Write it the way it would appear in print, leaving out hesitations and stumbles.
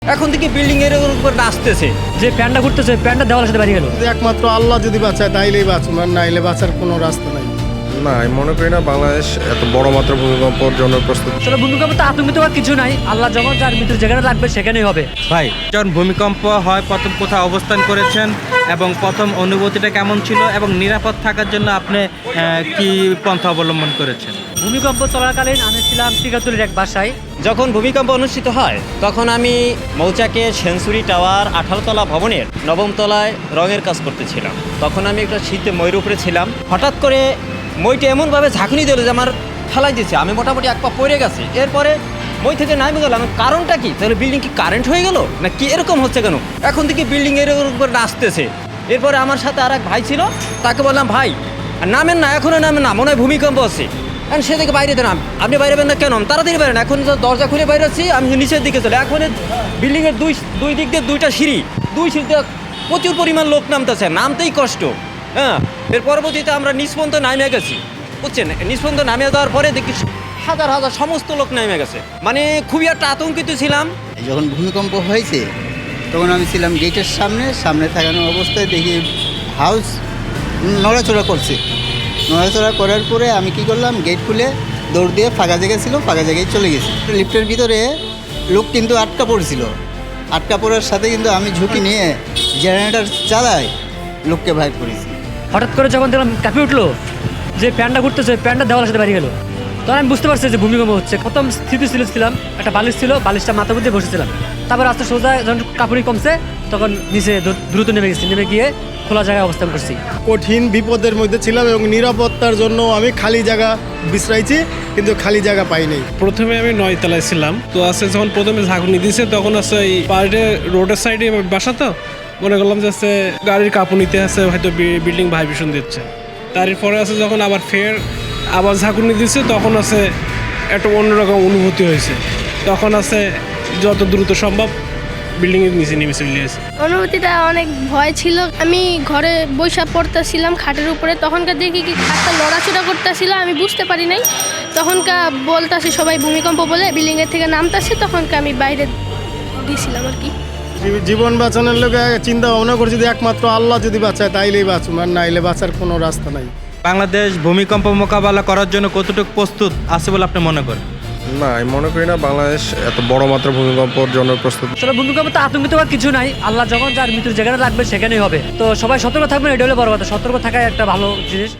এখন থেকে বিল্ডিং এর উপর নাচতেছে, যে প্যান্টটা ঘুরতেছে প্যান্টটা দেওয়ালের সাথে বাড়ি গেল। একমাত্র আল্লাহ যদি বাঁচায় তাইলেই বাঁচুন, আর নাইলে বাঁচার কোনো রাস্তা নাই। না, আমি মনে করি না বাংলাদেশ এত বড় মাত্রার ভূমিকম্পর জন্য প্রস্তুত। আসলে ভূমিকম্প তো আতঙ্কিত হওয়ার কিছু নাই, আল্লাহ যখন যার মৃত্যুর যেখানে লাগবে সেখানেই হবে। ভাই, যখন ভূমিকম্প হয় প্রথম কোথাও অবস্থান করেছেন এবং প্রথম অনুভূতিটা কেমন ছিল এবং নিরাপদ থাকার জন্য আপনি কি পন্থা অবলম্বন করেছেন? ভূমিকম্প চলাকালীন আমি ছিলাম টিকাতুলির এক বাসায়। যখন ভূমিকম্প অনুষ্ঠিত হয় তখন আমি মৌচাকের সেঞ্চুরি টাওয়ার 18 তলা ভবনের 9ম তলায় রঙের কাজ করতেছিলাম। তখন আমি একটা শীতে মইয়ের উপরে ছিলাম। হঠাৎ করে মইটা এমনভাবে ঝাঁকুনি দিল যে আমার ফেলাই দিয়েছে, আমি মোটামুটি এক পা পড়ে গেছি। এরপরে মই থেকে নামে গেলাম, কারণটা কি? তাহলে বিল্ডিং কি কারেন্ট হয়ে গেল না কি, এরকম হচ্ছে কেন? এখন থেকে বিল্ডিং এর উপর নাচতেছে। এরপরে আমার সাথে আর এক ভাই ছিল, তাকে বললাম ভাই নামেন না, এখনও নামেন না, মনে হয় ভূমিকম্প আছে। এখন সে থেকে বাইরে নাম, আপনি বাইরে বেন না কেন? তাড়াতাড়ি বাইরেন, এখন তো দরজা খুলে বাইরে আছি, আমি নিচের দিকে চলে। এখন বিল্ডিংয়ের দুই দিক দিয়ে দুইটা সিঁড়ি, দুই সিঁড়িতে প্রচুর পরিমাণ লোক নামতেছে, নামতেই কষ্ট। হ্যাঁ, এর পরবর্তীতে আমরা নিষ্পন্দ নামে গেছি, বুঝছেন? নিষ্পন্দ নামে যাওয়ার পরে দেখি হাজার হাজার সমস্ত লোক নেমে গেছে। মানে খুবই একটা আতঙ্কিত ছিলাম। যখন ভূমিকম্প হয়েছে তখন আমি ছিলাম গেটের সামনে থাকানো অবস্থায় দেখি হাউস নড়াচড়া করছে। নড়াচড়া করার পরে আমি কি করলাম, গেট খুলে দৌড় দিয়ে ফাঁকা জায়গা ছিল, ফাঁকা জায়গায় চলে গেছি। লিফটের ভিতরে লোক কিন্তু আটকা পড়েছিল। আটকা পড়ার সাথে কিন্তু আমি ঝুঁকি নিয়ে জেনারেটর চালাই লোককে বাইর করেছি। হঠাৎ করে যখন দেখলাম কাঁপে উঠলো, যে প্যান্টটা ঘুরতেছে প্যান্টটা দেওয়ালের সাথে বাড়ি গেল, তখন আমি বুঝতে পারছি যে ভূমিকম্প হচ্ছে। প্রথম স্থিতিশীল ছিলাম, একটা বালিশ ছিল, বালিশটা মাথার মধ্যে বসেছিলাম। তারপর আস্তে সোজা যখন কাপড়ি কমছে তখন নিচে দ্রুত নেমে গেছি, নেমে গিয়ে খোলা জায়গায় অবস্থান করছি। কঠিন বিপদের মধ্যে ছিলাম এবং নিরাপত্তার জন্য আমি খালি জায়গা বিশ্রাইছি, কিন্তু খালি জায়গা পাইনি। প্রথমে আমি 9 তলায় ছিলাম, তো আছে যখন প্রথমে ঝাঁকুনি দিয়েছে তখন আছে এই পাহাড়ে রোডের সাইডে বাসা, তো মনে করলাম যে আছে গাড়ির কাঁপুনিতে আছে হয়তো বিল্ডিং ভাইব্রেশন দিচ্ছে। তারপরে আছে যখন আবার ঝাঁকুনি দিচ্ছে তখন আছে একটা অন্যরকম অনুভূতি হয়েছে। তখন আছে যত দ্রুত সম্ভব বিল্ডিংয়ের নিচে নেমে চলে গেছে। অনুভূতিটা অনেক ভয় ছিল। আমি ঘরে বৈশা পড়তেছিলাম খাটের উপরে, তখনকার দেখি কি খাটটা লড়াচড়া করতেছিল, আমি বুঝতে পারি নাই। তখনকার বলতেছে সবাই ভূমিকম্প বলে বিল্ডিংয়ের থেকে নামতেছে, তখনকার আমি বাইরে দিয়েছিলাম আর কি। জীবন বাঁচানোর লোকে চিন্তা ভাবনা করছি যে একমাত্র আল্লাহ যদি বাঁচায় তাইলেই বাঁচুন, আর নাইলে বাঁচার কোনো রাস্তা নাই। বাংলাদেশ ভূমিকম্প মোকাবেলা করার জন্য কতটুকু প্রস্তুত আছে বলে আপনি মনে করেন? না, আমি মনে করি না বাংলাদেশ এত বড় মাত্রার ভূমিকম্পর জন্য প্রস্তুত। আসলে ভূমিকম্প তো আতঙ্কিত হওয়ার কিছু নাই, আল্লাহ যখন যার মৃত্যুর যেখানে লাগবে সেখানেই হবে। তো সবাই সতর্ক থাকবেন, এটা হলে বড় কথা। সতর্ক থাকাই একটা ভালো জিনিস।